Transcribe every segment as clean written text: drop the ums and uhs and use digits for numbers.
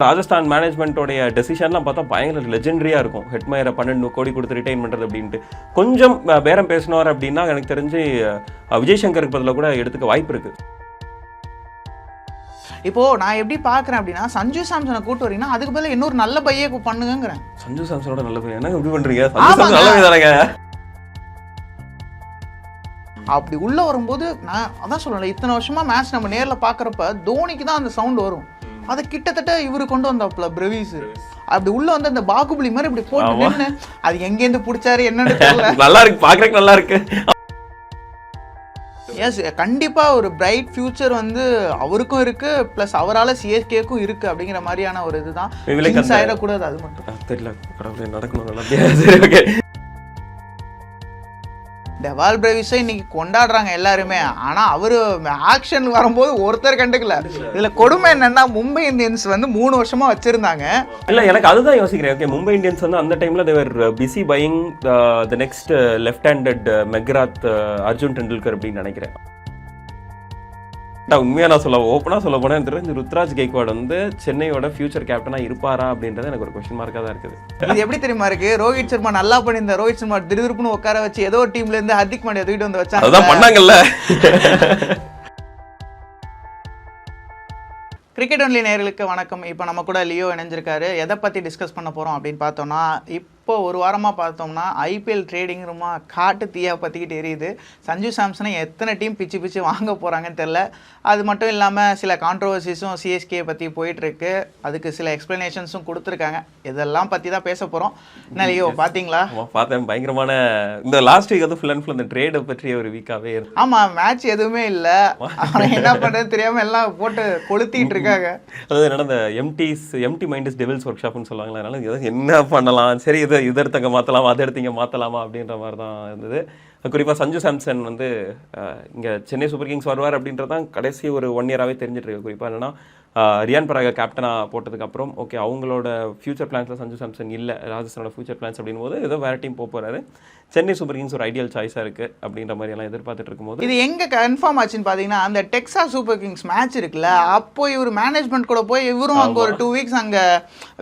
ராஜஸ்தான் மேனேஜ்மெண்ட்டோடைய டெசிஷன்லாம் பார்த்தா பயங்கர லெஜெண்டரியாக இருக்கும். ஹெட்மயரை 12 கோடி கொடுத்து ரிட்டைன் பண்ணுறது அப்படின்ட்டு கொஞ்சம் பேரம் பேசினார் அப்படின்னா எனக்கு தெரிஞ்சு விஜய் சங்கருக்கு பதிலாக கூட எடுத்துக்க வாய்ப்பு இருக்குது. இப்போ நான் எப்படி பார்க்குறேன் அப்படின்னா சஞ்சு சாம்சனை கூட்டு வரீங்கன்னா அதுக்கு பதிலாக இன்னொரு நல்ல பையே பண்ணுங்கிறேன். சஞ்சு சாம்சனோட நல்ல பையன் என்ன எப்படி பண்ணுறீங்க? சஞ்சு சாம்சன் நல்ல பையன் தானேங்க. அப்படி உள்ள வரும்போது நான் அதான் சொல்லல, இத்தனை வருஷமா மேட்ச் நம்ம நேரில் பார்க்குறப்ப தோனிக்கு தான் அந்த சவுண்ட் வரும். அதை கிட்டத்தட்ட இவரு கொண்டு வந்தாப்புல பிரவீஸ் அப்படி உள்ள வந்து அந்த பாகுபலி மாதிரி இப்படி போட்டு நின்று அது எங்கேருந்து பிடிச்சாரு என்னன்னு தெரியல. நல்லா இருக்கு, பார்க்கறதுக்கு நல்லா இருக்கு. எஸ், கண்டிப்பா ஒரு பிரைட் ஃபியூச்சர் வந்து அவருக்கும் இருக்கு, பிளஸ் அவரால் சிஎஸ்கேக்கும் இருக்கு அப்படிங்கிற மாதிரியான ஒரு இதுதான். ஆயிடக்கூடாது, அது மட்டும் தெரியல. கடவுளே நடக்கணும் நல்லா. டெவால் பிரேவிஸை இன்னைக்கு கொண்டாடுறாங்க எல்லாருமே. ஆனா அவரு ஆக்ஷன் வரும்போது ஒருத்தர் கண்டுக்கல. இதுல கொடுமை என்னன்னா மும்பை இந்தியன்ஸ் வந்து 3 வருஷமா வச்சிருந்தாங்க. இல்ல எனக்கு அதுதான் யோசிக்கிறேன். ஓகே, மும்பை இந்தியன்ஸ் வந்து அந்த டைம்ல they were busy buying the next left-handed McGrath Arjun Tendulkar அப்படின்னு நினைக்கிறேன். உண்மையா நான் ஓப்பனா சொல்ல போனா தெரிஞ்சு ருத்ராஜ் கெய்க்வாட் வந்து சென்னையோட ஃபியூச்சர் கேப்டனா இருப்பாரா அப்படின்றது எனக்கு ஒரு கொஸ்டின் மார்க்கா தான் இருக்குது. இது எப்படி தெரியுமா இருக்கு, ரோஹித் சர்மா நல்லா பண்ணியிருந்த ரோஹித் சர்மா திடீர்னு உட்கார வச்சு ஏதோ ஒரு டீம்ல இருந்து ஹர்திக் பாண்டியா தூக்கிட்டு வந்து வச்சாங்க. அதான் பண்ணாங்கல்ல. கிரிக்கெட் ஒன்லி நேயர்களுக்கு வணக்கம். இப்போ நம்ம கூட லியோ இணைஞ்சிருக்காரு. எதை பற்றி டிஸ்கஸ் பண்ண போகிறோம் அப்படின்னு பார்த்தோம்னா, இப்போ ஒரு வாரமாக பார்த்தோம்னா ஐபிஎல் ட்ரேடிங் ரூமா காட்டு தீயா பற்றிக்கிட்டு எரியுது. சஞ்சு சாம்சனை எத்தனை டீம் பிச்சு வாங்க போகிறாங்கன்னு தெரில. அது மட்டும் இல்லாமல் சில கான்ட்ரவர்சிஸும் சிஎஸ்கே பற்றி போயிட்டுருக்கு. அதுக்கு சில எக்ஸ்ப்ளனேஷன்ஸும் கொடுத்துருக்காங்க. இதெல்லாம் பற்றி தான் பேச போகிறோம். என்ன லியோ பார்த்தீங்களா? பார்த்தேன். பயங்கரமான இந்த லாஸ்ட் வீக் வந்து ஃபுல் அண்ட் ஃபுல் இந்த ட்ரேடை பற்றிய ஒரு வீக்காகவே இருக்கு. ஆமாம், மேட்ச் எதுவுமே இல்லை. அவன் என்ன பண்ணுறது தெரியாமல் எல்லாம் போட்டு கொளுத்திட்டு இருக்காங்க. அதாவது என்னன்னா empty mind is devil's work ஷாப்னு சொல்லுவாங்களா. அதனால என்ன பண்ணலாம், சரி இதை எடுத்தங்க மாற்றலாமா, அதை எடுத்தீங்க மாற்றலாமா அப்படின்ற மாதிரி தான் இருந்தது. குறிப்பாக சஞ்சு சாம்சன் வந்து இங்கே சென்னை சூப்பர் கிங்ஸ் வருவார் அப்படின்றது தான் கடைசி ஒரு 1 இயராகவே தெரிஞ்சிட்டு இருக்கு. குறிப்பாக என்னன்னா ரியான் பராக கேப்டனாக போட்டதுக்கப்புறம் ஓகே அவங்களோட ஃபியூச்சர் பிளான்ஸில் சஞ்சு சாம்சன் இல்லை, ராஜஸ்தானோட ஃபியூச்சர் பிளான்ஸ் அப்படின் போது ஏதோ வேறு டீம் போகிறாரு. சென்னை சூப்பர் கிங்ஸ் ஒரு ஐடியல் சாய்ஸாக இருக்குது அப்படின்ற மாதிரி எல்லாம் எதிர்பார்த்துட்டு இருக்கும்போது இது எங்கே கன்ஃபார்ம் ஆச்சுன்னு பார்த்தீங்கன்னா, அந்த டெக்ஸாஸ் சூப்பர் கிங்ஸ் மேட்ச் இருக்குல்ல, அப்போ இவர் மேனேஜ்மெண்ட் கூட போய் இவரும் அங்கே ஒரு 2 வீக்ஸ் அங்கே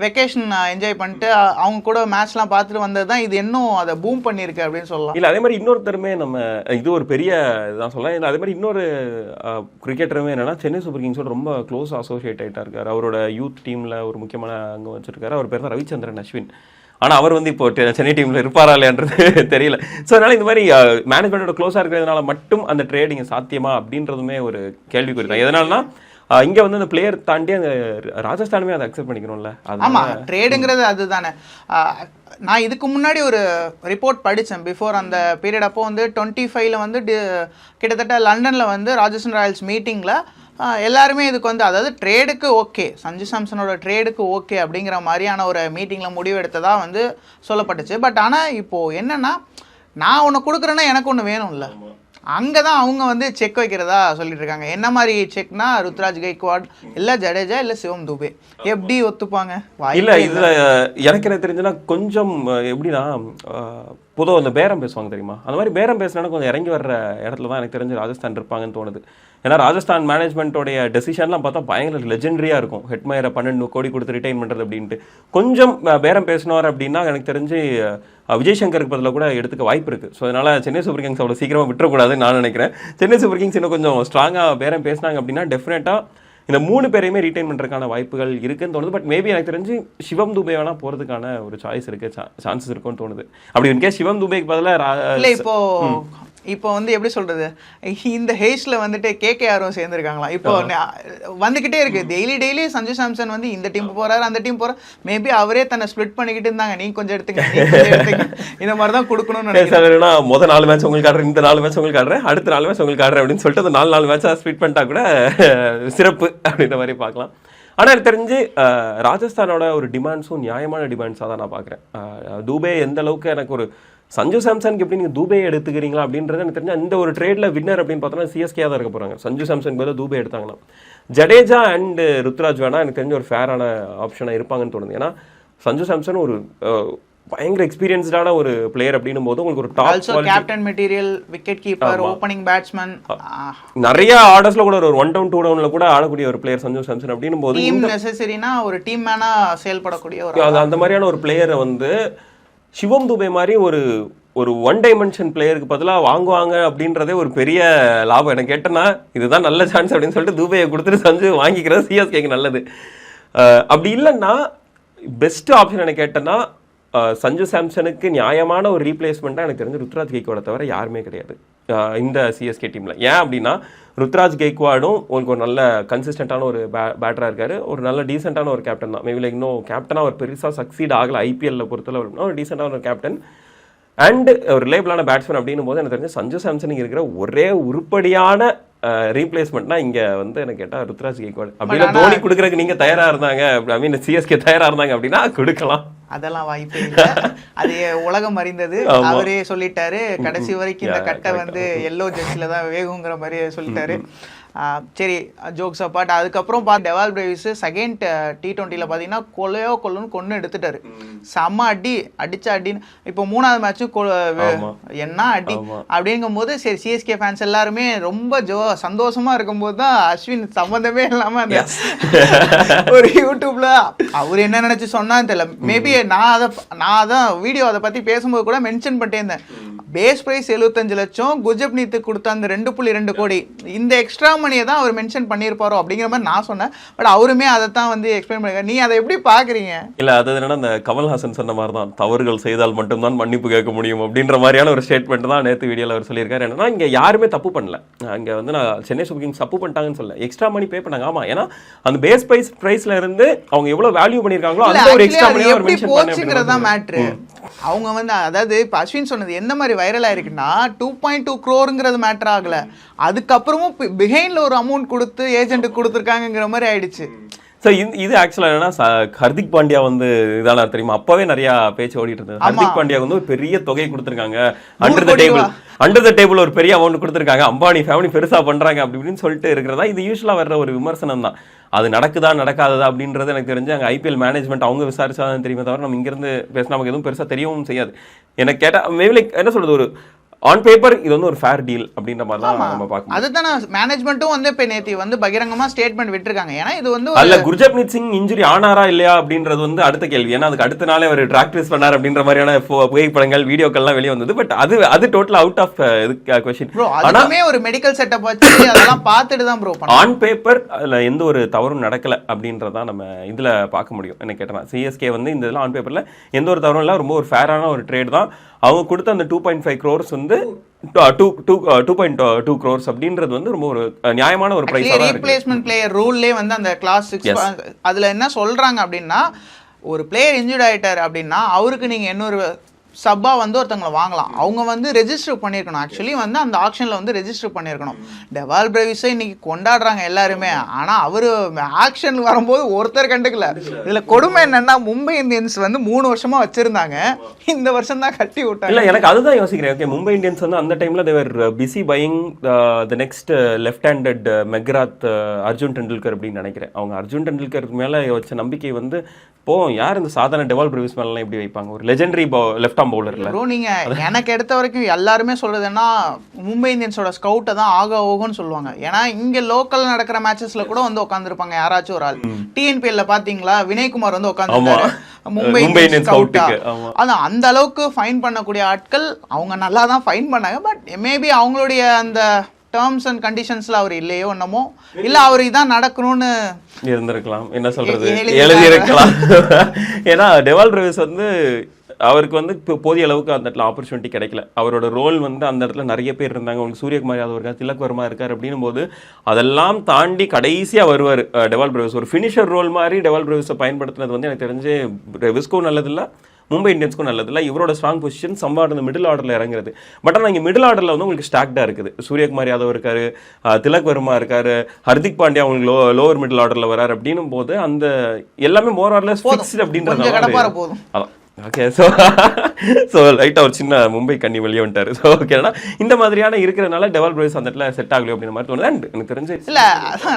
வெக்கேஷன் என்ஜாய் பண்ணிட்டு அவங்க கூட மேட்ச்லாம் பார்த்துட்டு வந்தது தான் இது இன்னும் அதை பூம் பண்ணியிருக்கு அப்படின்னு சொல்லலாம். இல்லை அதே மாதிரி இன்னொருத்தருமே நம்ம இது ஒரு பெரிய இதான் சொல்லலாம். இல்லை அதே மாதிரி இன்னொரு கிரிக்கெட்டருமே என்னன்னா சென்னை சூப்பர் கிங்ஸோட ரொம்ப க்ளோஸ் அசோசியேட் ஆகிட்டா இருக்கார். அவரோட யூத் டீமில் ஒரு முக்கியமான அங்கே வச்சிருக்காரு. அவர் பேர் தான் ரவிச்சந்திரன் அஸ்வின். ஆனால் அவர் வந்து இப்போ சென்னை டீமில் இருப்பாரா இல்லையான்றது தெரியல. ஸோ அதனால் இந்த மாதிரி மேனேஜ்மெண்ட்டோட க்ளோஸாக இருக்கிறதுனால மட்டும் அந்த ட்ரேடிங் சாத்தியமா அப்படின்றதுமே ஒரு கேள்விக்குறி தான். எதனால்னா இங்கே வந்து அந்த பிளேயர் தாண்டி அந்த ராஜஸ்தானுமே அதை அக்செப்ட் பண்ணிக்கணும்ல. ஆமாம், ட்ரேடுங்கிறது அதுதானே. நான் இதுக்கு முன்னாடி ஒரு ரிப்போர்ட் படித்தேன் பிஃபோர் அந்த பீரியட். அப்போ வந்து 25 வந்து கிட்டத்தட்ட லண்டனில் வந்து ராஜஸ்தான் ராயல்ஸ் மீட்டிங்கில் எல்லாருமே இதுக்கு வந்து அதாவது ட்ரேடுக்கு ஓகே, சஞ்சு சாம்சனோட ட்ரேடுக்கு ஓகே அப்படிங்கிற மாதிரியான ஒரு மீட்டிங்கில் முடிவெடுத்ததாக வந்து சொல்லப்பட்டுச்சு. பட் ஆனால் இப்போது என்னென்னா, நான் ஒன்று கொடுக்குறேன்னா எனக்கு ஒன்று வேணும்ல. அங்கே தான் அவங்க வந்து செக் வைக்கிறதா சொல்லிட்டு இருக்காங்க. என்ன மாதிரி செக்னா ருத்ராஜ் கெய்க்வாட் இல்லை ஜடேஜா இல்லை சிவம் துபே எப்படி ஒத்துப்பாங்க? இல்லை இதில் எனக்கு என்ன தெரிஞ்சுன்னா கொஞ்சம் எப்படின்னா பொதுவாக அந்த பேரம் பேசுவாங்க தெரியுமா, அந்த மாதிரி பேரம் பேசினா கொஞ்சம் இறங்கி வர்ற இடத்துல தான் எனக்கு தெரிஞ்சு ராஜஸ்தான் இருப்பாங்கன்னு தோணுது. ஏன்னா ராஜஸ்தான் மேனேஜ்மெண்ட்டோடைய டெசிஷன்லாம் பார்த்தா பயங்கர லெஜெண்டரியாக இருக்கும். ஹெட்மயரை 12 கோடி கொடுத்து ரிட்டைன் பண்ணுறது அப்படின்ட்டு கொஞ்சம் பேரம் பேசினார் அப்படின்னா எனக்கு தெரிஞ்சு விஜய் சங்கருக்கு பதிலாக கூட எடுத்துக்க வாய்ப்பு இருக்குது. ஸோ அதனால் சென்னை சூப்பர் கிங்ஸ் அவ்வளோ சீக்கிரமாக விட்டுறக்கூடாதுன்னு நான் நினைக்கிறேன். சென்னை சூப்பர் கிங்ஸ் இன்னும் கொஞ்சம் ஸ்ட்ராங்காக பேரம் பேசினாங்க அப்படின்னா டெஃபினட்டாக இந்த 3 பேரையுமே ரீட்டைன் பண்ணுறதுக்கான வாய்ப்புகள் இருக்குன்னு தோணுது. பட் மேபி எனக்கு தெரிஞ்சு சிவம் துபே வேணா போகிறதுக்கான ஒரு சாய்ஸ் இருக்குது, சான்சஸ் இருக்குன்னு தோணுது. அப்படி இன்கேஸ் சிவம் துபேக்கு பதிலாக இப்போ வந்து எப்படி சொல்கிறது, இந்த ஹேஸில் வந்துட்டு கேகேஆரும் சேர்ந்துருக்காங்களா. இப்போ வந்துக்கிட்டே இருக்குது டெய்லி சஞ்சு சாம்சன் வந்து இந்த டீம் போகிறாரு அந்த டீம் போகிறார். மேபி அவரே தன்னை ஸ்ப்ளிட் பண்ணிக்கிட்டு இருந்தாங்க, நீ கொஞ்சம் எடுத்துங்க இந்த மாதிரி தான் கொடுக்கணும்னு நினைக்கிறேன். முதல் 4 மேட்ச் உங்களுக்கு ஆடுறேன், இந்த 4 மேட்ச் உங்களுக்கு ஆடுறேன், அடுத்த 4 மேட்ச் உங்களுக்கு ஆடுறேன் அப்படின்னு சொல்லிட்டு அந்த 4 மேட்சாக ஸ்ப்ளிட் பண்ணிட்டா கூட சிறப்பு அப்படின்ற மாதிரி பார்க்கலாம். ஆனால் எனக்கு தெரிஞ்சு ராஜஸ்தானோட ஒரு டிமாண்ட்ஸும் நியாயமான டிமாண்ட்ஸாக தான் நான் பார்க்குறேன். துபே எந்த அளவுக்கு எனக்கு ஒரு சஞ்சு சாம்சனுக்கு எப்படி நீங்கள் தூபே எடுத்துக்கிறீங்களா அப்படின்றது எனக்கு தெரிஞ்சு இந்த ஒரு ட்ரேடில் வின்னர் அப்படின்னு பார்த்தோன்னா சிஎஸ்கே தான் இருக்க போகிறாங்க. சஞ்சு சாம்சன் பதிலாக தூபே எடுத்தாங்கன்னா ஜடேஜா அண்ட் ருத்ராஜ் வேணா எனக்கு தெரிஞ்ச ஒரு ஃபேரான ஆப்ஷனாக இருப்பாங்கன்னு தோணுது. ஏன்னா சஞ்சு சாம்சன் ஒரு பயங்கர எக்ஸ்பீரியன்ஸ்டான ஒரு பிளேயர் அப்படின்னும் போது உங்களுக்கு ஒரு top also captain material, wicket keeper, opening batsman, நிறைய ஆர்டர்ஸ்ல கூட ஒரு 1 down 2 downல கூட ஆடக்கூடிய ஒரு பிளேயர் சஞ்சு சாம்சன் அப்படின்னும் போது டீம் நெசசரினா ஒரு டீம் மேனா செயல்படக்கூடிய ஒரு அந்த மாதிரியான ஒரு பிளேயரை வந்து சிவம் துபே மாதிரி ஒரு ஒன் டைமென்ஷன் பிளேயருக்கு பதிலாக வாங்குவாங்க அப்படின்றதே ஒரு பெரிய லாபம். எனக்கு கேட்டேன்னா இதுதான் நல்ல சான்ஸ் அப்படின்னு சொல்லிட்டு துபையை கொடுத்துட்டு சஞ்சு வாங்கிக்கிறது சிஎஸ்கேக்கு நல்லது. அப்படி இல்லைன்னா பெஸ்ட் ஆப்ஷன் எனக்கு கேட்டேன்னா சஞ்சு சாம்சனுக்கு நியாயமான ஒரு ரீப்ளேஸ்மெண்ட்டாக எனக்கு தெரிஞ்சு ருத்ராஜ் கெய்க்வாடை தவிர யாருமே கிடையாது இந்த சிஎஸ்கே டீமில். ஏன் அப்படின்னா ருத்ராஜ் கெய்க்வாடும் உங்களுக்கு ஒரு நல்ல கன்சிஸ்டண்ட்டான ஒரு பேட்டராக இருக்காரு, ஒரு நல்ல டீசெண்டான ஒரு கேப்டன் தான். மேபி லைக் இன்னும் கேப்டனாக ஒரு பெருசாக சக்சீட் ஆகலை ஐபிஎல்ல பொறுத்தளவு, ஒரு டீசெண்டான ஒரு கேப்டன் அண்ட் ஒரு ரிலேபிளான பேட்ஸ்மேன் அப்படின்னும் போது எனக்கு தெரிஞ்சு சஞ்சு சாம்சனுக்கு இருக்கிற ஒரே உருப்படியான ரீப்ளேஸ்மெண்ட்னா இங்க வந்து எனக்கு கேட்டா ருத்ராஜ் கெய்க்வாட். அப்படின்னா தோனி கொடுக்கறதுக்கு நீங்க தயாரா இருந்தாங்க, ஐ மீன் சிஎஸ்கே தயாரா இருந்தாங்க அப்படின்னா கொடுக்கலாம். அதெல்லாம் வாய்ப்பே இல்லை, அது உலகம் அறிந்தது. அவரே சொல்லிட்டாரு கடைசி வரைக்கும் இந்த கட்டை வந்து எல்லோ ஜெர்சில தான் வேகுங்கிற மாதிரி சொல்லிட்டாரு. சரி, ஜோக்ஸ் அப்பார்ட். அதுக்கப்புறம் டெவால் பிரேவிஸ் செகண்ட் T20 பார்த்தீங்கன்னா கொல்லுன்னு கொன்று எடுத்துட்டாரு. செம்ம அடிச்ச அடின்னு. இப்போ 3வது மேட்சும் என்ன அடி அப்படிங்கும் போது சரி சிஎஸ்கே ஃபேன்ஸ் எல்லாருமே ரொம்ப சந்தோஷமா இருக்கும்போது தான் அஸ்வின் சம்மந்தமே இல்லாம அந்த ஒரு யூடியூப்ல அவர் என்ன நினைச்சு சொன்னான்னு தெரியல. மேபி நான் அதான் வீடியோ அதை பத்தி பேசும்போது கூட மென்ஷன் பண்ணிட்டே இருந்தேன். பேஸ் பிரைஸ் 75 லட்சம், குஜப்னீத்துக்கு கொடுத்த அந்த 2.2 கோடி, இந்த எக்ஸ்ட்ரா மணியை தான் அவர் மென்ஷன் பண்ணியிருப்பாரோ அப்படிங்கிற மாதிரி நான் சொன்னேன். பட் அவருமே அதை தான் வந்து எக்ஸ்பிளைன் பண்ணிருக்காரு. நீ அதை எப்படி பாக்குறீங்க? இல்ல அது என்னன்னா அந்த கமல்ஹாசன் சொன்ன மாதிரி தான், தவறுகள் செய்தால் மட்டும்தான் மன்னிப்பு கேட்க முடியும் அப்படின்ற மாதிரியான ஒரு ஸ்டேட்மெண்ட் தான் நேற்று வீடியோவில் அவர் சொல்லியிருக்காரு. என்னன்னா இங்க யாருமே தப்பு பண்ணல, அங்க வந்து நான் சென்னை சூப்பர் கிங்ஸ் தப்பு பண்ணிட்டாங்கன்னு சொல்ல, எக்ஸ்ட்ரா மணி பே பண்ணாங்க. ஆமா, ஏன்னா அந்த பேஸ் பிரைஸ்ல இருந்து அவங்க எவ்வளவு வேல்யூ பண்ணிருக்காங்களோ அந்த ஒரு எக்ஸ்ட்ரா மணி அவர் மென்ஷன் பண்ணாங்கங்கறத மேட்டர். அவங்க வந்து அதாவது இப்போ அஸ்வின் சொன்னது எந்த மாதிரி வைரல் ஆயிருக்குன்னா 2.2 crore மேட்டர் ஆகல, அதுக்கப்புறமும் பிஹைண்ட்ல ஒரு அமௌண்ட் கொடுத்து ஏஜென்ட்டுக்கு கொடுத்துருக்காங்கிற மாதிரி ஆயிடுச்சு. ஸோ இது ஆக்சுவலாக என்னன்னா ஹர்திக் பாண்டியா வந்து இதான தெரியுமா, அப்பவே நிறைய பேச்சு ஓடிட்டு இருந்தது. ஹர்திக் பாண்டியா வந்து ஒரு பெரிய தொகை கொடுத்துருக்காங்க, அண்டர் த டேபிள் ஒரு பெரிய அமௌண்ட் கொடுத்துருக்காங்க, அம்பானி ஃபேமிலி பெருசா பண்றாங்க அப்படி இப்படின்னு சொல்லிட்டு இருக்கிறதா இது யூஸ்வலா வர்ற ஒரு விமர்சனம் தான். அது நடக்குதா நடக்காததா அப்படின்றது எனக்கு தெரிஞ்சு அங்கே ஐபிஎல் மேனேஜ்மெண்ட் அவங்க விசாரிச்சாதான் தெரியுமே தவிர நம்ம இங்கிருந்து பேசினா நமக்கு எதுவும் பெருசா தெரியவும் செய்யாது. எனக்கு கேட்டா மேபி லைக் என்ன சொல்றது, ஒரு ஆன் பேப்பர் இது வந்து ஒரு ஃபேர் டீல் அப்படின்ற மாதிரி தான் நம்ம பார்க்கணும். அதுதான் மேனேஜ்மெண்ட்டும் வந்து இப்போ நேத்தி வந்து பகிரங்கமா ஸ்டேட்மெண்ட் விட்டுருக்காங்க. ஏன்னா இது வந்து அல்ல குர்ஜப்னீத் சிங் இன்ஜுரி ஆனாரா இல்லையா அப்படின்றது வந்து அடுத்த கேள்வி. ஏன்னா அதுக்கு அடுத்த நாளே அவர் ட்ராக்டர்ஸ் பண்ணார் அப்படின்ற மாதிரியான புகைப்படங்கள் வீடியோக்கள்லாம் வெளியே வந்தது. பட் அது டோட்டல் அவுட் ஆஃப் கொஸ்டின். ஆனாமே ஒரு மெடிக்கல் செட்டப் வச்சு அதெல்லாம் பார்த்துட்டு தான் ப்ரோ ஆன் பேப்பர் அதுல எந்த ஒரு தவறும் நடக்கல அப்படின்றதான் நம்ம இதுல பார்க்க முடியும். என்ன கேட்டா சிஎஸ்கே வந்து இந்த இதெல்லாம் ஆன் பேப்பர்ல எந்த ஒரு தவறும் இல்லை, ரொம்ப ஒரு ஃபேரான ஒரு ட்ரேட் தான். அவங்க கொடுத்த அந்த 2.5 crores வந்து 2.2 crores அப்படின்றது வந்து ரொம்ப ஒரு நியாயமான ஒரு பிரைஸ். ரீப்ளேஸ்மென்ட் பிளேயர் ரூல்லே வந்து அந்த கிளாஸ் 6 அதுல என்ன சொல்றாங்க அப்படின்னா, ஒரு பிளேயர் இன்ஜூர்ட் ஆயிட்டார் அப்படின்னா அவருக்கு நீங்க இன்னொரு சப்பா வந்து ஒருத்தவங்களை வாங்கலாம். அவங்க வந்து ரெஜிஸ்டர் பண்ணியிருக்கணும். ஆக்சுவலி வந்து அந்த ஆக்ஷனில் வந்து ரெஜிஸ்டர் பண்ணியிருக்கணும். டெவால் பிரேவிஸை இன்னைக்கு கொண்டாடுறாங்க எல்லாருமே, ஆனால் அவர் ஆக்ஷன் வரும்போது ஒருத்தர் கண்டுக்கல. இதில் கொடுமை என்னன்னா மும்பை இந்தியன்ஸ் வந்து 3 வருஷமா வச்சிருந்தாங்க, இந்த வருஷம் தான் கட்டி விட்டாங்க. இல்லை எனக்கு அதுதான் யோசிக்கிறேன். ஓகே, மும்பை இந்தியன்ஸ் வந்து அந்த டைம்ல they were busy buying the next left handed McGrath Arjun Tendulkar அப்படின்னு நினைக்கிறேன். அவங்க அர்ஜுன் டெண்டுல்கர் மேலே வச்ச நம்பிக்கை வந்து யார் இந்த சாதாரண டெவால் பிரேவிஸ் மேலாம் எப்படி வைப்பாங்க, ஒரு லெஜெண்டரி லெஃப்ட் ஆர்ம் பவுலர்ல. ப்ரோ நீங்க எனக்கு எடுத்த வரைக்கும் எல்லாருமே சொல்றதுன்னா மும்பை இந்தியன்ஸோட ஸ்கவுட்டை தான் ஆகோன்னு சொல்லுவாங்க. ஏன்னா இங்க லோக்கல் நடக்கிற மேட்சஸ்ல கூட வந்து உட்காந்துருப்பாங்க யாராச்சும் ஒரு ஆள். டிஎன்பிஎல்ல பாத்தீங்களா வினய்குமார் வந்து உட்காந்துருக்காரு மும்பை இந்தியன்ஸ் ஸ்கவுட்டா. அதான் அந்த அளவுக்கு ஃபைன் பண்ணக்கூடிய ஆட்கள் அவங்க நல்லா தான் ஃபைன் பண்ணாங்க. பட் மேபி அவங்களுடைய அந்த டேர்ம்ஸ் அண்ட் கண்டிஷன்ஸ்ல அவர் இல்லையோ என்னமோ, இல்ல அவர் இதான் நடக்கணும்னு இருந்திருக்கலாம், என்ன சொல்றது எழுதி இருக்கலாம். ஏன்னா டெவால் பிரேவிஸ் வந்து அவருக்கு வந்து போதிய அளவுக்கு அந்த இடத்துல ஆப்பர்ச்சுனிட்டி கிடைக்கல. அவரோட ரோல் வந்து அந்த இடத்துல நிறைய பேர் இருந்தாங்க. உங்களுக்கு சூரியகுமார் யாதவ் இருக்கார், திலக் வர்மா இருக்கார் அப்படின்னும் போது அதெல்லாம் தாண்டி கடைசியாக வருவார் டெவால் பிரேவிஸ். ஒரு ஃபினிஷர் ரோல் மாதிரி டெவால் பிரேவிஸை பயன்படுத்தினது வந்து எனக்கு தெரிஞ்சு பிரேவிஸ்க்கும் நல்லதில்லை, மும்பை இந்தியன்ஸ்க்கும் நல்லதில்லை. இவரோட ஸ்ட்ராங் பொசிஷன் சம்பாட் இந்த மிடில் ஆர்டரில் இறங்குறது. பட் ஆனால் இங்கே மிடில் ஆர்டரில் வந்து உங்களுக்கு ஸ்டாக்டாக இருக்குது. சூரியகுமார் யாதவ் இருக்காரு, திலக் வர்மா இருக்காரு, ஹர்திக் பாண்டியா உங்களுக்கு லோவர் மிடில் ஆர்டரில் வராரு அப்படின்னும் போது அந்த எல்லாமே மோர் ஆர்லெஸ் ஃபிக்ஸ்ட் அப்படின்றது. அதான் ஓகே. ஸோ லைட்டாக ஒரு சின்ன மும்பை கண்ணி வெளியே வந்துட்டாரு. ஸோ ஓகேனா இந்த மாதிரியான இருக்கிறதுனால டெவால் பிரேவிஸ் அந்த இடத்துல செட் ஆகலையோ அப்படின்ற மாதிரி தோணுது. அண்ட் எனக்கு தெரிஞ்சு இல்லை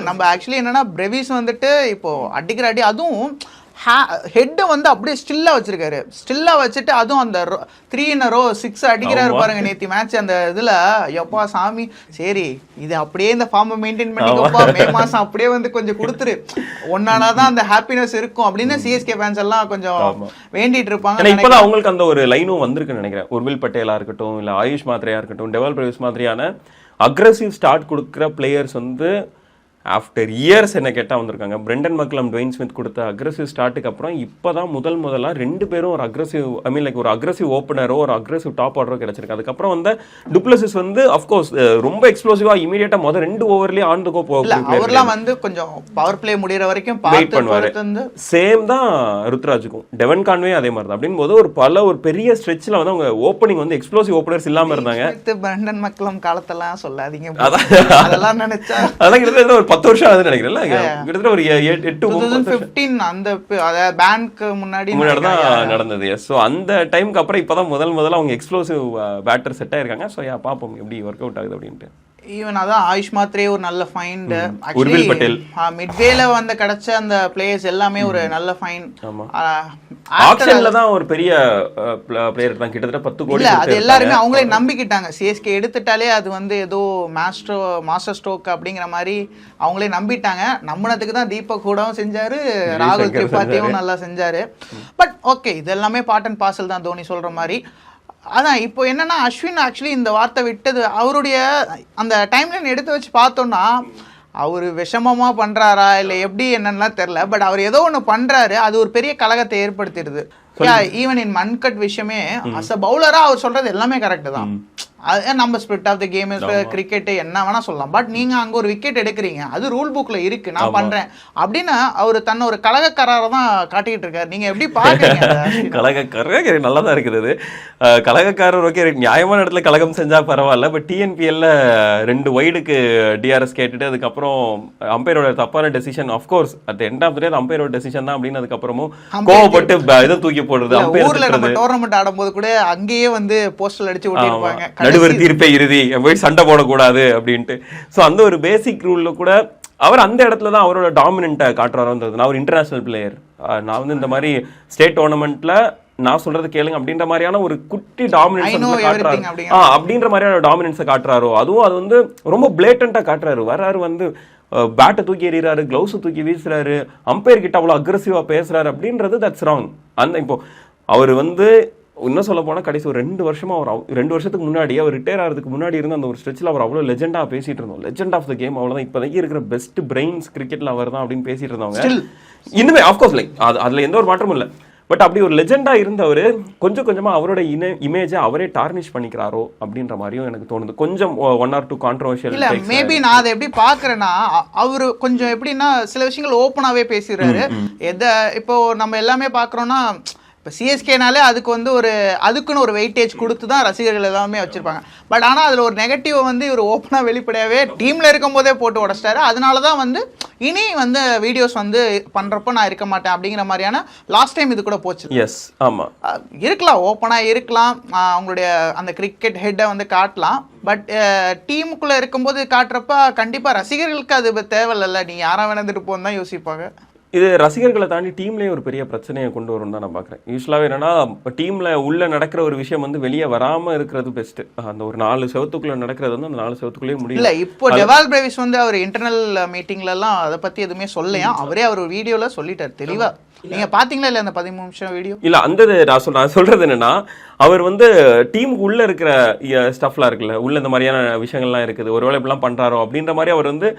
நம்ம ஆக்சுவலி என்னன்னா பிரேவிஸ் வந்துட்டு இப்போ அடிக்கிற அடி அதுவும் ஹெட்டை வந்து அப்படியே ஸ்டில்லா வச்சிருக்காரு. ஸ்டில்லா வச்சுட்டு அதுவும் அந்த 3 in a row 6 அடிக்கிறாரு பாருங்க நேத்தி மேட்ச். அந்த இதுல எப்பா சாமி, சரி இது அப்படியே இந்த ஃபார்மை மெயின்டைன் பண்ணிக்கோப்பா, மே மாசம் அப்படியே வந்து கொஞ்சம் கொடுத்துரு, ஒன்னாலதான் அந்த ஹாப்பினஸ் இருக்கும் அப்படின்னு சிஎஸ்கே ஃபேன்ஸ் எல்லாம் கொஞ்சம் வேண்டிட்டு இருப்பாங்க. இப்பதான் அவங்களுக்கு அந்த ஒரு லைனும் வந்திருக்குன்னு நினைக்கிறேன். உர்வில் பட்டேலா இருக்கட்டும், இல்ல ஆயுஷ் மாத்ரேயா இருக்கட்டும், டெவால் பிரேவிஸ் மாதிரியான அக்ரெசிவ் ஸ்டார்ட் கொடுக்குற பிளேயர்ஸ் வந்து ஆஃப்டர் இயர்ஸ் என்ன கேட்டால் வந்திருக்காங்க. பிரெண்டன் மக்லம், டுவைன் ஸ்மித் கொடுத்த அக்ரெசிவ் ஸ்டார்ட்டுக்கு அப்புறம் இப்போதான் முதலாக 2 பேரும் ஒரு அக்ரெசிவ், ஐ மீன் லைக் ஒரு அக்ரெசிவ் ஓப்பனரோ ஒரு அக்ரெசிவ் டாப் ஆர்டரோ கிடைச்சிருக்கு. அதுக்கப்புறம் வந்து டுப்ளசிஸ் வந்து அஃப்கோர்ஸ் ரொம்ப எக்ஸ்ப்ளோசிவா இமீடியட்டா முதல் 2 ஓவர்லயே ஆன் த கோ அவர்லாம் வந்து கொஞ்சம் பவர் பிளே முடிகிற வரைக்கும் வெயிட் பண்ணுவாரு. சேம் தான் ருத்ராஜுக்கும், டெவன் கான்வே அதே மாதிரி தான். அப்படின்னு போது ஒரு பெரிய ஸ்ட்ரெச்ல வந்து அவங்க ஓப்பனிங் வந்து எக்ஸ்ப்ளோசிவ் ஓப்பனர்ஸ் இல்லாம இருந்தாங்க. பிரெண்டன் மக்லம் காலத்தெல்லாம் சொல்லாதீங்க, அதெல்லாம் நினைச்சா அதெல்லாம் கிட்டத்தட்ட ஒரு 10 வருஷம் ஆகுது நினைக்கிறேன். கிட்டத்தட்ட ஒரு 2015 அந்த பேனுக்கு முன்னாடி தான் நடந்தது. ஸோ அந்த டைமுக்கு அப்புறம் இப்பதான் முதல்ல அவங்க எக்ஸ்ப்ளோசிவ் பேட்டர் செட் ஆயிருக்காங்க. ஸோ பாப்போம் எப்படி ஒர்க் அவுட் ஆகுது அப்படின்ட்டு. ஈவன் அதான் ஆயுஷ் மாத்ரே ஒரு நல்ல ஃபைண்ட், உர்வில் பட்டேல் மிட்வேல வந்து கிடைச்ச அந்த பிளேயர்ஸ் எல்லாமே ஒரு நல்ல ஃபைன். ஆக்ஷன்ல தான் ஒரு பெரிய பிளேயர் தான், கிட்டத்தட்ட 10 கோடி. இல்ல அது எல்லாருமே அவங்களே நம்பிக்கிட்டாங்க. சிஎஸ்கே எடுத்துட்டாலே அது வந்து ஏதோ மாஸ்டர் ஸ்ட்ரோக் அப்படிங்கிற மாதிரி அவங்களே நம்பிட்டாங்க. நம்பினதுக்கு தான் தீபக் கூடவும் செஞ்சாரு, ராகுல் திரிபாத்தியும் நல்லா செஞ்சாரு. பட் ஓகே, இது எல்லாமே பார்ட் அண்ட் பார்சல் தான் தோனி சொல்ற மாதிரி. அதான் இப்போ என்னன்னா அஸ்வின் ஆக்சுவலி இந்த வார்த்தை விட்டது அவருடைய அந்த டைம்லைன் எடுத்து வச்சு பார்த்தோம்னா அவர் விஷமமா பண்றாரா இல்லை எப்படி என்னன்னா தெரியல. பட் அவர் ஏதோ ஒன்று பண்றாரு, அது ஒரு பெரிய கலகத்தை ஏற்படுத்திடுது. ஈவன் இன் மன்கட் விஷயமே அஸ் அ பவுலரா அவர் சொல்றது எல்லாமே கரெக்ட் தான். அது நம்ம spirit of the game cricket என்ன வேணா சொல்லலாம். பட் நீங்க அங்க ஒரு விக்கெட் எடுக்கிறீங்க, அது ரூல் புக்ல இருக்கு, நான் பண்றேன் அப்படின்னு அவர் தன்னை ஒரு கலகக்காரரை தான் காட்டிக்கிட்டு இருக்காரு. நீங்க எப்படி பாக்குறீங்க? கலகக்காரர் நல்லா தான் இருக்குது. கலகக்காரர் ஓகே, நியாயமான இடத்துல கலகம் செஞ்சா பரவாயில்ல. பட் டிஎன்பிஎல்ல 2 வைடுக்கு டிஆர்எஸ் கேட்டுட்டு அதுக்கப்புறம் அம்பையரோட தப்பான decision, of course at end of the day அம்பையரோட டெசிஷன் தான் அப்படின்னு அதுக்கப்புறமும் கோவப்பட்டு இதை தூக்கி போடுறது. ஊர்ல நம்ம டோர்னமெண்ட் ஆடும்போது கூட அங்கேயே வந்து போஸ்டல் அடிச்சு ஓட்டிருப்பாங்க, நடுவர் தீர்ப்பே இறுதி, போய் சண்டை போடக்கூடாது அப்படின்ட்டு. ஸோ அந்த ஒரு பேசிக் ரூல்ல கூட அவர் அந்த இடத்துல தான் அவரோட டாமினண்ட்டை காட்டுறாருன்றது. நான் ஒரு இன்டர்நேஷனல் பிளேயர், நான் வந்து இந்த மாதிரி ஸ்டேட் டோர்னமெண்ட்ல நான் சொல்றது கேளுங்க அப்படின்ற மாதிரியான ஒரு குட்டி டாமினன்ஸ் காட்டுறாரு. அப்படின்ற மாதிரியான டாமினன்ஸை காட்டுறாரோ, அதுவும் அது வந்து ரொம்ப பிளேட்டண்டா காட்டுறாரு. வர்றாரு வந்து பேட்டை தூக்கி எறிகிறாரு, கிளவுஸ் தூக்கி வீசுறாரு, அம்பையர் கிட்ட அவ்வளோ அக்ரெசிவா பேசுறாரு அப்படின்றது தட்ஸ் ராங். அந்த இப்போ அவர் வந்து இன்னும் சொல்ல போனால் கடைசி ஒரு 2 வருஷமா அவர் 2 வருஷத்துக்கு முன்னாடி அவர் ரிட்டையர் ஆகிறதுக்கு முன்னாடி இருந்த அந்த ஒரு ஸ்ட்ரெச்சில் அவர் அவ்வளோ லெஜெண்டாக பேசிட்டு இருந்தோம். லெஜெண்ட் ஆஃப் த கேம் அவ்வளோதான், இப்போதைக்கு இருக்கிற பெஸ்ட் பிரெயின்ஸ் கிரிக்கெட்ல அவர் தான் அப்படின்னு பேசிட்டு இருந்தவங்க. இன்னுமே ஆஃப்கோர்ஸ் லைக் அதில் எந்த ஒரு மாற்றமும் இல்லை. பட் அப்படி ஒரு லெஜெண்டா இருந்தவர் கொஞ்சம் கொஞ்சமா அவரோட இமேஜை அவரே டார்னிஷ் பண்ணிக்கிறாரோ அப்படின்ற மாதிரியும் எனக்கு தோணுது. கொஞ்சம் 1 or 2 கான்ட்ரோவர்ஷியல். இல்ல மேபி நான் அதை எப்படி பாக்குறேன்னா, அவரு கொஞ்சம் எப்படின்னா சில விஷயங்கள் ஓப்பனாவே பேசிடுறாரு. இப்போ நம்ம எல்லாமே பாக்குறோம்னா இப்போ சிஎஸ்கேனாலே அதுக்கு வந்து அதுக்குன்னு ஒரு வெயிட்டேஜ் கொடுத்து தான் ரசிகர்கள் எல்லாமே வச்சுருப்பாங்க. பட் ஆனால் அதில் ஒரு நெகட்டிவை வந்து இவர் ஓப்பனாக வெளிப்படையாகவே டீமில் இருக்கும் போதே போட்டு உடச்சிட்டாரு. அதனால தான் வந்து இனி வந்து வீடியோஸ் வந்து பண்ணுறப்போ நான் இருக்க மாட்டேன் அப்படிங்கிற மாதிரியான லாஸ்ட் டைம் இது கூட போச்சு. எஸ், ஆமாம், இருக்கலாம், ஓப்பனாக இருக்கலாம், அவங்களுடைய அந்த கிரிக்கெட் ஹெட்டை வந்து காட்டலாம். பட் டீமுக்குள்ளே இருக்கும்போது காட்டுறப்ப கண்டிப்பாக ரசிகர்களுக்கு அது தேவையில்ல, நீ யாராக வேணாந்துட்டு போன்னு தான் யோசிப்பாங்க. இது ரசிகர்களை தாண்டி டீம்லேயே ஒரு பெரிய பிரச்சனையை கொண்டு வரும் தான் நான் பார்க்குறேன். யூஸ்வலாகவே என்னன்னா டீமில் உள்ள நடக்கிற ஒரு விஷயம் வந்து வெளியே வராமல் இருக்கிறது பெஸ்ட்டு. அந்த ஒரு 4 செவத்துக்குள்ளே நடக்கிறது வந்து அந்த 4 செவத்துக்குள்ளேயே முடியும். இல்லை இப்போ டெவால் பிரேவிஸ் வந்து அவர் இன்டர்னல் மீட்டிங்லலாம் அதை பற்றி எதுவுமே சொல்லலையா, அவரே அவர் வீடியோவில் சொல்லிட்டார் தெளிவாக. நீங்க பாத்தீங்களா இல்ல அந்த 13 நிமிஷம் வீடியோ? இல்ல அந்த நான் சொல்றது என்னன்னா, அவர் வந்து டீமுக்கு உள்ள இருக்கிற ஸ்டஃப்லாம் இருக்குல்ல, உள்ள இந்த மாதிரியான விஷயங்கள்லாம் இருக்குது, ஒருவேளை இப்படிலாம் பண்றாரோ அப்படின்ற மாதிரி அவர் வந்து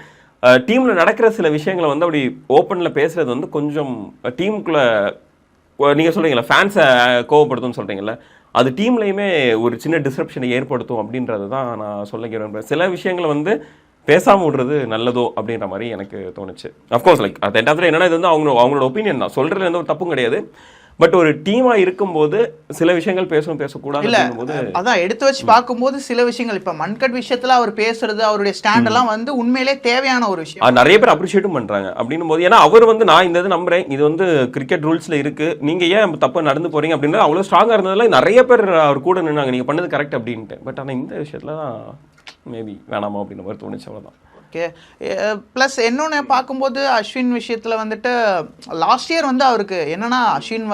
டீம்ல நடக்கிற சில விஷயங்களை வந்து அப்படி ஓப்பன்ல பேசுறது வந்து கொஞ்சம் டீமுக்குள்ள நீங்க சொல்றீங்களா ஃபேன்ஸை கோவப்படுத்தும்னு சொல்றீங்கல்ல, அது டீம்லையுமே ஒரு சின்ன டிஸ்ரப்ஷனை ஏற்படுத்தும் அப்படின்றது தான் நான் சொல்ல விரும்புறேன். சில விஷயங்களை வந்து பேசாம விடுறது நல்லதோ அப்படின்ற மாதிரி எனக்கு தோணுச்சு. அஃப்கோர்ஸ் லைக் அது எண்ட் ஆஃப் என்னன்னா இது வந்து அவங்களோட ஒப்பீனியன் தான், சொல்றதுல எந்த ஒரு தப்பும் கிடையாது. பட் ஒரு டீமா இருக்கும்போது சில விஷயங்கள் பேசக்கூடாது. இல்ல அதான் எடுத்து வச்சு பார்க்கும்போது சில விஷயங்கள் இப்ப மன்கட் விஷயத்துல அவர் பேசுறது, அவருடைய ஸ்டாண்ட் எல்லாம் வந்து உண்மையிலே தேவையான ஒரு விஷயம். நிறைய பேர் அப்ரிஷியேட்டும் பண்றாங்க அப்படின்னும் போது, ஏன்னா அவர் வந்து நான் இந்த இது நம்புறேன், இது வந்து கிரிக்கெட் ரூல்ஸ்ல இருக்கு, நீங்க ஏன் தப்பா நடந்து போறீங்க அப்படின்றது அவ்வளவு ஸ்ட்ராங்கா இருந்ததுல நிறைய பேர் அவர் கூட நின்னாங்க, நீங்க பண்ணது கரெக்ட் அப்படின்ட்டு. பட் ஆனா இந்த விஷயத்துல தான் மேபி வேணாமா அப்படின்ற மாதிரி தோணுச்சு, அவ்வளவுதான். ஓகே. ப்ளஸ் இன்னொன்று பார்க்கும்போது அஸ்வின் விஷயத்தில் வந்துட்டு லாஸ்ட் இயர் வந்து அவருக்கு என்னன்னா அஸ்வின்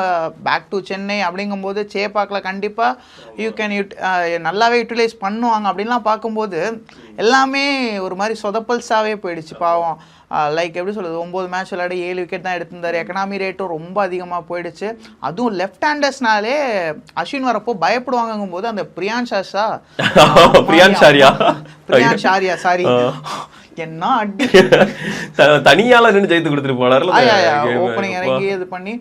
பேக் டு சென்னை அப்படிங்கும்போது சேப்பாக்கில் கண்டிப்பாக நல்லாவே யூட்டிலைஸ் பண்ணுவாங்க அப்படின்லாம் பார்க்கும்போது எல்லாமே ஒரு மாதிரி சொதப்பல்ஸாகவே போயிடுச்சு பாவம். லைக் எப்படி சொல்கிறது, 9 மேட்ச் விளையாடி 7 விக்கெட் தான் எடுத்திருந்தார். எக்கனாமி ரேட்டும் ரொம்ப அதிகமாக போயிடுச்சு. அதுவும் லெஃப்ட் ஹேண்டர்ஸ்னாலே அஸ்வின் வரப்போ பயப்படுவாங்கும் போது அந்த பிரியான் ஷாரியா சாரி என்ன அடி தனியால நின்று ஜெயித்து கொடுத்துட்டு போனார்ல ஓப்பனிங் இறங்கி இது பண்ணி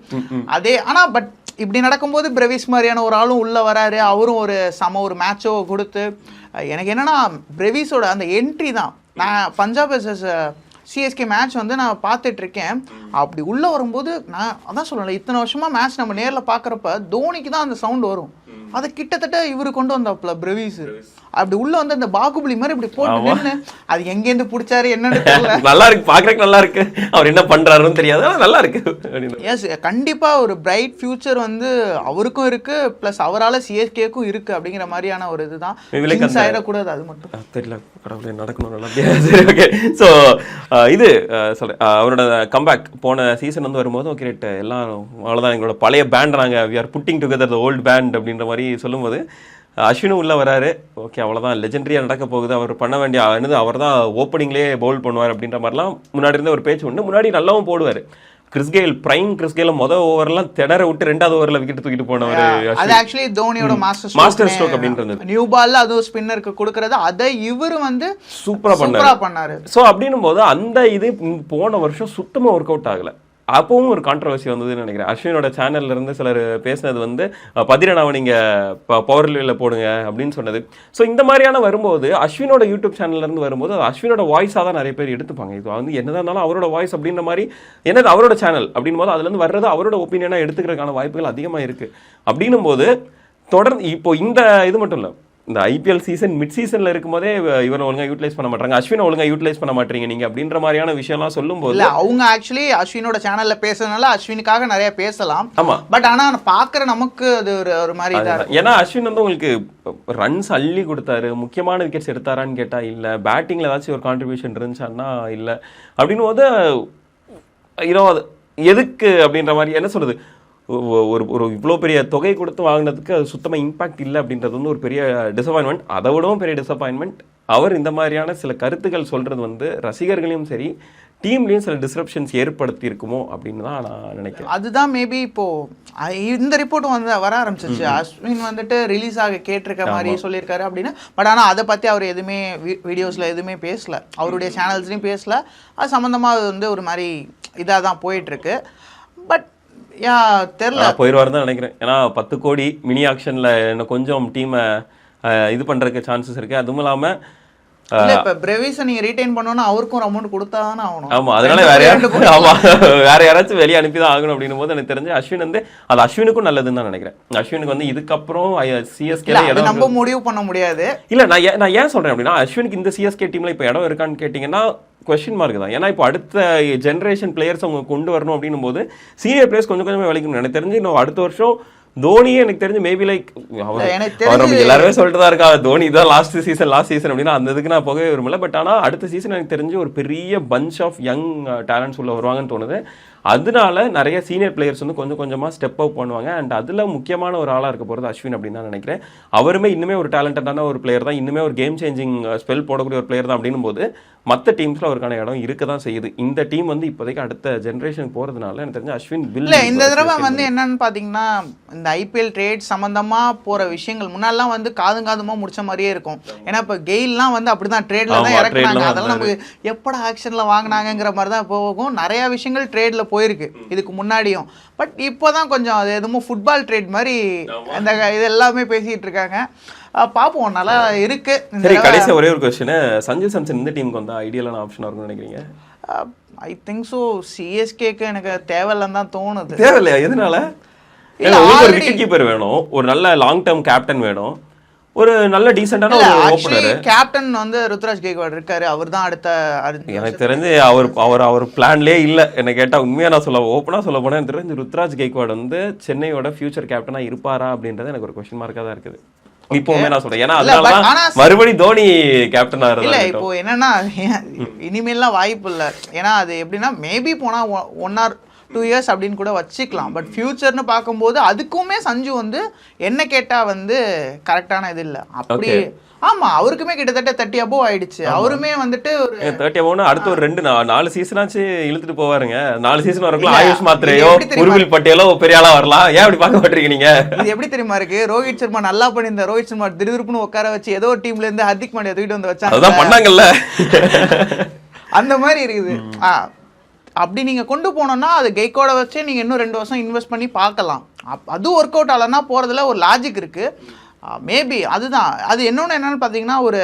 அதே. ஆனா பட் இப்படி நடக்கும்போது பிரவிஸ் மாதிரியான ஒரு ஆளும் உள்ள வராரு. அவரும் ஒரு மேட்சோ கொடுத்து எனக்கு என்னன்னா பிரவிஸோட அந்த என்ட்ரி தான். நான் பஞ்சாப் vs சிஎஸ்கே மேட்ச் வந்து நான் பார்த்துட்டு இருக்கேன். அப்படி உள்ள வரும்போது நான் அதான் சொல்லலை, இத்தனை வருஷமா மேட்ச் நம்ம நேரில் பார்க்குறப்ப தோனிக்கு தான் அந்த சவுண்ட் வரும். அதை கிட்டத்தட்ட இவரு கொண்டு வந்தாப்புல பிரவிஸ். அப்படி உள்ள வந்து அந்த பாகுபலி மாதிரி இப்படி போட்டு அது எங்கேருந்து பிடிச்சாரு என்னன்னு தெரியல. நல்லா இருக்கு, பாக்குறதுக்கு நல்லா இருக்கு. அவர் என்ன பண்றாருன்னு தெரியாது, நல்லா இருக்கு. எஸ், கண்டிப்பா ஒரு பிரைட் ஃபியூச்சர் வந்து அவருக்கும் இருக்கு, பிளஸ் அவரால் சிஎஸ்கேக்கும் இருக்கு அப்படிங்கிற மாதிரியான ஒரு இதுதான். ஆயிடக்கூடாது, அது மட்டும் தெரியல. கடவுளே நடக்கணும் நல்லா. சரி, ஓகே. ஸோ இது சொல்றேன், அவரோட கம்பேக் போன சீசன் வந்து வரும்போது ஓகே ரைட் எல்லாம் அவ்வளோதான், எங்களோட பழைய பேண்ட் நாங்கள் we are putting together the old band அப்படின்ற மாதிரி சொல்லும்போது அஸ்வினும் உள்ள வராரு. ஓகே அவ்வளோதான், லெஜெண்டரியாக நடக்க போகுது, அவர் பண்ண வேண்டிய அவர் தான் ஓப்பனிங்லேயே பவுல் பண்ணுவார் அப்படின்ற மாதிரிலாம் முன்னாடி இருந்த ஒரு பேச்சு உண்டு. முன்னாடி நல்லாவும் போடுவார். கிறிஸ்கெயில் மொதல் ஓவர்லாம் திணற விட்டு 2வது ஓவரில் விக்கெட் தூக்கிட்டு போனவர். அது ஆக்சுவலி தோனியோட மாஸ்டர் ஸ்ட்ரோக் அப்படின்றது. நியூ பால்ல அதுவும் ஸ்பின்னருக்கு கொடுக்கறது, அதை இவர் வந்து சூப்பரா பண்ணாரு. ஸோ அப்படின்னும் போது அந்த இது போன வருஷம் சுத்தமாக ஒர்க் அவுட் ஆகலை. அப்பவும் ஒரு கான்ட்ரவர்சி வந்ததுன்னு நினைக்கிறேன். அஸ்வினோட சேனல்ல இருந்து சிலர் பேசினது வந்து பதிரனாவை நீங்க பவர் லிவ்ல போடுங்க அப்படின்னு சொன்னது. ஸோ இந்த மாதிரியான வரும்போது அஸ்வினோட யூடியூப் சேனல்ல இருந்து வரும்போது அது அஸ்வினோட வாய்ஸாக தான் நிறைய பேர் எடுத்துப்பாங்க. இது வந்து என்னதான் இருந்தாலும் அவரோட வாய்ஸ் அப்படின்ற மாதிரி என்னது அவரோட சேனல் அப்படின் போது அதுல இருந்து வர்றது அவரோட ஒப்பீனியனா எடுத்துக்கிறதுக்கான வாய்ப்புகள் அதிகமா இருக்கு. அப்படின்னும் போது தொடர்ந்து இப்போ இந்த இது மட்டும் இல்லை, இந்த ஐபிஎல் சீசன் மிட் சீசன்ல இருக்கும்போதே இவரை ஒழுங்கா யூட்டிலைஸ் பண்ண மாட்டாங்க, அஸ்வினை ஒழுங்கா யூட்டிலைஸ் பண்ண மாட்டீங்க நீங்க அப்படின்ற மாதிரியான விஷயம்லாம் சொல்லும் போது அவங்க ஆக்சுவலி அஸ்வினோட சேனல்ல பேசுறதுனால அஸ்வினுக்காக நிறைய பேசலாம். ஆமா, பட் ஆனா பாக்குற நமக்கு அது ஒரு மாதிரி தான். ஏன்னா அஸ்வின் வந்து உங்களுக்கு ரன்ஸ் அள்ளி கொடுத்தாரு, முக்கியமான விக்கெட்ஸ் எடுத்தாரான்னு கேட்டா இல்ல, பேட்டிங்ல ஏதாச்சும் ஒரு கான்ட்ரிபியூஷன் இருந்துச்சான்னா இல்ல, அப்படின்னு போது அது எதுக்கு அப்படின்ற மாதிரி என்ன சொல்றது, ஒரு இவ்வளோ பெரிய தொகை கொடுத்து வாங்கினதுக்கு அது சுத்தமாக இம்பாக்ட் இல்லை அப்படின்றது வந்து ஒரு பெரிய டிசப்பாயின்மெண்ட். அதை விடவும் பெரிய டிசப்பாயின்மெண்ட் அவர் இந்த மாதிரியான சில கருத்துக்கள் சொல்றது வந்து ரசிகர்களையும் சரி டீம்லேயும் சில டிஸ்ரப்ஷன்ஸ் ஏற்படுத்தி இருக்குமோ அப்படின்னு தான் நான் நினைக்கிறேன். அதுதான் மேபி இப்போ இந்த ரிப்போர்ட் வந்து வர ஆரம்பிச்சிச்சு. அஸ்வின் வந்துட்டு ரிலீஸ் ஆக கேட்டிருக்க மாதிரி சொல்லியிருக்காரு அப்படின்னு. பட் ஆனால் அதை பற்றி அவர் எதுவுமே வீடியோஸில் எதுவுமே பேசல, அவருடைய சேனல்ஸ்லையும் பேசல. அது சம்மந்தமாக அது வந்து ஒரு மாதிரி இதாக தான் போயிட்டுருக்கு. பட் தெரியல, போயிடுவார் தான் நினைக்கிறேன். ஏன்னா 10 கோடி மினி ஆக்ஷன்ல இன்னும் கொஞ்சம் டீமை இது பண்றதுக்கு சான்சஸ் இருக்கு. அதுவும் இல்லாம இப்ப பிரவிஸை நீங்க ரீடைன் பண்ணனும்னா அவருக்கும் ஒரு அமௌண்ட் கொடுத்தா தானே ஆகணும். ஆமா, அதனால வேற யாராச்சும் வெளியே அனுப்பி தான் ஆகணும் அப்படின்னும் போது எனக்கு தெரிஞ்சு அஸ்வின் வந்து அது அஸ்வினுக்கும் நல்லதுன்னு தான் நினைக்கிறேன். அஸ்வினுக்கு வந்து இதுக்கப்புறம் சிஎஸ்கே நம்ம முடிவு பண்ண முடியாது. இல்ல நான் ஏன் சொல்றேன் அப்படின்னா அஸ்வினுக்கு இந்த சிஎஸ்கே டீம்ல இப்ப இடம் இருக்கான்னு கேட்டீங்கன்னா கொஸ்டின் மார்க் தான். ஏன்னா இப்போ அடுத்த ஜென்ரேஷன் பிளேயர்ஸ் அவங்க கொண்டு வரணும் அப்படின்னும் போது சீனியர் பிளேயர்ஸ் கொஞ்சம் கொஞ்சமாக விளைக்கணும். எனக்கு தெரிஞ்சு இன்னும் அடுத்த வருஷம் தோனியே எனக்கு தெரிஞ்சு மேபி லைக் அவர் எல்லாருமே சொல்லிட்டு தான் இருக்கா தோனி தான் லாஸ்ட் சீசன் அப்படின்னா அந்த இதுக்கு நான் போகவே விரும்பல. பட் ஆனால் அடுத்த சீசன் எனக்கு தெரிஞ்சு ஒரு பெரிய பஞ்ச் ஆஃப் யங் டேலண்ட்ஸ் உள்ள வருவாங்கன்னு தோணுது. அதனால நிறைய சீனியர் பிளேயர்ஸ் வந்து கொஞ்சம் கொஞ்சமாக ஸ்டெப் அப் பண்ணுவாங்க. அண்ட் அதில் முக்கியமான ஒரு ஆளாக இருக்க போகிறது அஸ்வின் அப்படின்னு தான் நினைக்கிறேன். அவருமே இன்னுமே ஒரு டேலண்டடான ஒரு பிளேயர் தான், இன்னுமே ஒரு கேம் சேஞ்சிங் ஸ்பெல் போடக்கூடிய ஒரு பிளேயர் தான். அப்படின்னும் போது மற்ற டீம்ஸில் அவருக்கான இடம் இருக்க தான் செய்யுது. இந்த டீம் வந்து இப்போதைக்கு அடுத்த ஜென்ரேஷன் போகிறதுனால எனக்கு தெரிஞ்ச அஸ்வின் இல்லை இந்த தடவை வந்து என்னன்னு பார்த்தீங்கன்னா இந்த ஐபிஎல் ட்ரேட் சம்மந்தமாக போகிற விஷயங்கள் முன்னாடிலாம் வந்து காதுமா முடிச்ச மாதிரியே இருக்கும். ஏன்னா இப்போ கெயில்லாம் வந்து அப்படி தான் ட்ரேடில் தான் இறக்குனாங்க. அதெல்லாம் நமக்கு எப்படா ஆக்ஷனில் வாங்கினாங்கிற மாதிரி தான் போகும். நிறையா விஷயங்கள் ட்ரேடில் போயிருக்கு இதுக்கு முன்னாடியும். பட் இப்போதான் கொஞ்சம் அது எதுவும் ஃபுட்பால் ட்ரேட் மாதிரி அந்த இது எல்லாமே பேசிட்டு இருக்காங்க. பாப்போம், நல்லா இருக்கு. சரி, கடைசி ஒரே ஒரு क्वेश्चन, சஞ்சு சாம்சன் இந்த டீமுக்கு வந்தா ஐடியலான ஆப்ஷனா இருக்கும்னு நினைக்கிறீங்க? I think so. சிஎஸ்கேக்கு எனக்கு தேவையில்லைன்னு தான் தோணுது. தேவையில்லையா? எதனால? ஒரு விக்கெட் கீப்பர் வேணும், ஒரு நல்ல லாங் டர்ம் கேப்டன் வேணும், ஒரு நல்ல டீசென்ட்டான ஒரு ஓபனர். கேப்டன் வந்து ருத்ராஜ் கெய்க்வாட் இருக்காரு, அவர் தான் அடுத்த. எனக்கு தெரிஞ்சு அவர் பிளான்லயே இல்ல. என்ன கேட்டா உண்மையா நான் ஓப்பனா சொல்ல போனா எனக்கு தெரிஞ்சு ருத்ராஜ் கெய்க்வாட் வந்து சென்னையோட ஃபியூச்சர் கேப்டனா இருப்பாரா அப்படின்றது எனக்கு ஒரு கொஸ்டின் மார்க்கா தான் இருக்குது. இப்பவுமே நான் சொல்றேன். ஏன்னா இல்ல, but அதனாலதான் ஆனா மறுபடியும் தோனி கேப்டன் இல்ல ஆகிறதா இப்போ என்னன்னா இனிமேல்லாம் வாய்ப்பு இல்ல. ஏன்னா அது எப்படின்னா மேபி போனா 1 or 2 years அப்படின்னு கூட வச்சுக்கலாம். பட் ஃபியூச்சர்னு பார்க்கும்போது அதுக்குமே சஞ்சு வந்து என்ன கேட்டா வந்து கரெக்டான இது இல்ல அப்படி. ஆமா, அவருக்குமே கிட்டத்தட்ட 30 above ஆயிடுச்சு. அவருமே வந்துட்டு ஒரு 30 above அடுத்து ஒரு 4 சீசனாச்சு இழுத்துட்டு போவாருங்க. 4 சீசன் வரக்குள்ள ஆயுஷ் மாத்திரையோ உருவில் பட்டேலோ பெரிய ஆளா வரலாம். ஏன் அப்படி பார்க்க மாட்டீங்க நீங்க? இது எப்படி தெரியுமா இருக்கு, ரோஹித் சர்மா நல்லா பண்ணியிருந்த ரோஹித் சர்மா திடீர்னு உட்கார வச்சு ஏதோ ஒரு டீம்ல இருந்து ஹர்திக் பாண்டியா தூக்கிட்டு வந்து வச்சாங்க. அதான் பண்ணாங்கல்ல. அந்த மாதிரி இருக்குது. அப்படி நீங்க கொண்டு போனோம்னா அது கெய்கோட வச்சே நீங்க இன்னும் 2 வருஷம் இன்வெஸ்ட் பண்ணி பார்க்கலாம். அது ஒர்க் அவுட் ஆகலன்னா போறதுல ஒரு லாஜிக் இருக்கு. மேபி அதுதான். அது என்னன்னு பார்த்தீங்கன்னா ஒரு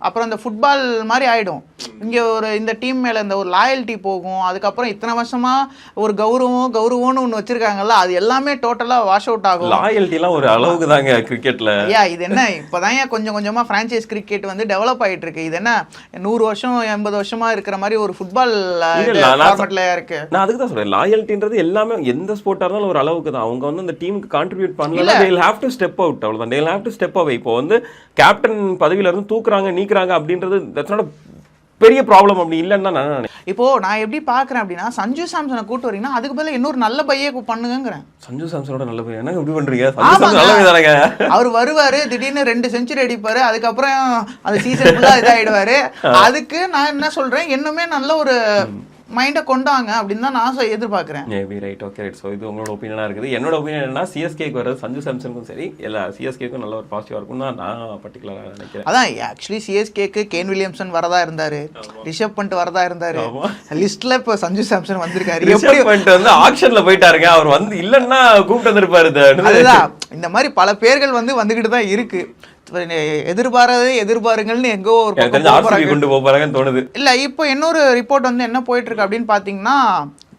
அப்புறம் இந்த ஃபுட்பால் மாதிரி ஆகிடும். இங்கே ஒரு இந்த டீம் மேலே இந்த ஒரு லாயல்ட்டி போகும். அதுக்கப்புறம் இத்தனை வருஷமாக ஒரு கௌரவம்னு ஒன்று வச்சுருக்காங்கல்ல, அது எல்லாமே டோட்டலாக வாஷ் அவுட் ஆகும். லாயல்ட்டிலாம் ஒரு அளவுக்கு தாங்க கிரிக்கெட்டில். இது என்ன இப்போ தான் கொஞ்சம் கொஞ்சமாக ஃப்ரான்ச்சைஸ் கிரிக்கெட் வந்து டெவலப் ஆகிட்டு இருக்கு. இது என்ன 100 வருஷம் 80 வருஷமாக இருக்கிற மாதிரி ஒரு ஃபுட்பால் ஃபார்மேட்டில் இருக்கு. நான் அதுக்கு தான் சொல்கிறேன், லாயல்ட்டின்றது எல்லாமே எந்த ஸ்போர்ட்டாக இருந்தாலும் ஒரு அளவுக்கு தான். அவங்க வந்து அந்த டீமுக்கு கான்ட்ரிபியூட் பண்ணல, they will have to step out. அவ்வளோதான், they will have to step away. இப்போ வந்து கேப்டன் பதவியில இருந்து தூக்குறாங்க நீக்குறாங்க அப்படின்றது that's not a பெரிய ப்ராப்ளம் அப்படி இல்லைன்னு தான் நான் நினைக்கிறேன். இப்போ நான் எப்படி பார்க்குறேன் அப்படின்னா, சஞ்சு சாம்சனை கூட்டு வரீங்கன்னா அதுக்கு பதிலாக இன்னொரு நல்ல பையே பண்ணுங்கிறேன். சஞ்சு சாம்சனோட நல்ல பையன் என்ன எப்படி பண்றீங்க? சஞ்சு சாம்சன் நல்ல பையன் தானங்க. அவர் வருவாரு, திடீர்னு 2 செஞ்சுரி அடிப்பாரு, அதுக்கப்புறம் அந்த சீசன் ஃபுல்லாக இதாகிடுவாரு. அதுக்கு நான் என்ன சொல்றேன், இன்னுமே நல்ல ஒரு மைண்டை கொண்டாங்க அப்படின்னு தான் நான் எதிர்பார்க்குறேன். Maybe right, okay right. So இது உங்களோட ஒப்பீனியனாக இருக்குது. என்னோட ஒப்பீனியன் என்னன்னா, சிஎஸ்கேக்கு வர்றது சஞ்சு சாம்சனுக்கும் சரி எல்லா சிஎஸ்கேக்கும் நல்ல ஒரு பாசிட்டிவாக இருக்கும் தான் நான் பர்டிகுலராக நினைக்கிறேன். அதான் ஆக்சுவலி சிஎஸ்கேக்கு கேன் வில்லியம்சன் வரதா இருந்தாரு, ரிஷப் பண்ட் வரதா இருந்தாரு. லிஸ்ட்ல இப்போ சஞ்சு சாம்சன் வந்திருக்காரு. ரிஷப் பண்ட் வந்து ஆக்ஷன்ல போயிட்டாருங்க. அவர் வந்து இல்லைன்னா கூப்பிட்டு வந்திருப்பாரு. அதுதான் இந்த மாதிரி பல பேர்கள் வந்துகிட்டு தான் இருக்கு. எதிர்பாருங்கள்னு எங்கோ ஒரு கொண்டு போறாங்கன்னு தோணுது. இல்ல இப்போ இன்னொரு ரிப்போர்ட் வந்து என்ன போயிட்டு இருக்கு அப்படின்னு பாத்தீங்கன்னா,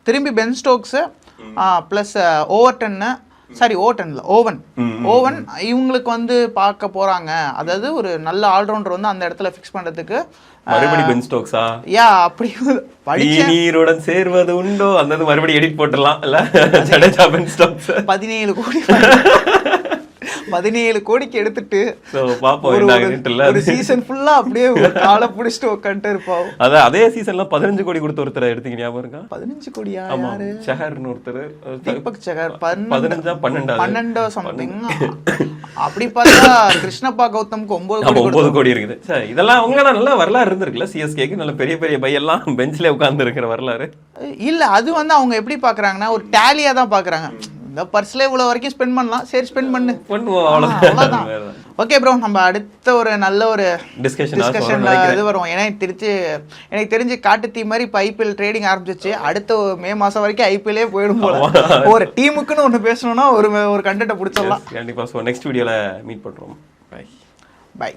திரும்பி பென் ஸ்டோக்ஸ் பிளஸ் ஓவன் இவங்களுக்கு வந்து பார்க்க போறாங்க. அதாவது ஒரு நல்ல ஆல்ரவுண்டர் வந்து அந்த இடத்துல ஃபிக்ஸ் பண்றதுக்கு மறுபடியும் பென் ஸ்டோக்ஸா அப்படி நீருடன் சேர்வது உண்டோ அந்த மறுபடியும் எடிட் போட்டுடலாம் இல்ல. ஜடேஜா பென் ஸ்டோக்ஸ் 17 கோடிக்கு எடுத்துட்டு ஒரு சீசன் ஃபுல்லா அப்படியே காலை பிடிச்சிட்டு உட்காந்துட்டு இருப்பான். அதே சீசன்ல 15 கோடி கொடுத்த ஒருத்தர் எடுத்தீங்க ஞாபகம் இருக்கா? 15 கோடியா? ஷஹர்னு ஒருத்தர், தீபக் சஹர் 12 சம்திங். அப்படி பார்த்தா கிருஷ்ணப்பா கௌதம்க்கு 9 கோடி இருக்குது. இதெல்லாம் அவங்களோட நல்ல வரலாறு இருந்திருக்குல்ல. சிஎஸ்கேக்கு நல்ல பெரிய பெரிய பையெல்லாம் பெஞ்ச்ல உட்கார்ந்து இருக்கிற வரலாறு இல்ல. அது வந்து அவங்க எப்படி பாக்குறாங்கன்னா ஒரு டேலியா தான் பாக்குறாங்க. பர்ஸ்ல இவ்வளவு வரைக்கும் ஸ்பெண்ட் பண்ணலாம், சரி ஸ்பெண்ட் பண்ணுவோம் அவ்வளவுதான். ஓகே ப்ரோ, நம்ம அடுத்த ஒரு நல்ல ஒரு டிஸ்கஷன் இது வரும். ஏன்னா எனக்கு தெரிஞ்சு காட்டு தீ மாதிரி இப்போ ஐபிஎல் ட்ரேடிங் ஆரம்பிச்சிச்சு. அடுத்த மே மாசம் வரைக்கும் ஐபிஎல்லே போயிடும் போல. ஒரு டீமுக்குன்னு ஒன்று பேசணும்னா ஒரு கண்டென்ட்டை பிடிச்சிடலாம் கண்டிப்பா. ஸோ நெக்ஸ்ட் வீடியோல மீட் பண்றோம். பை.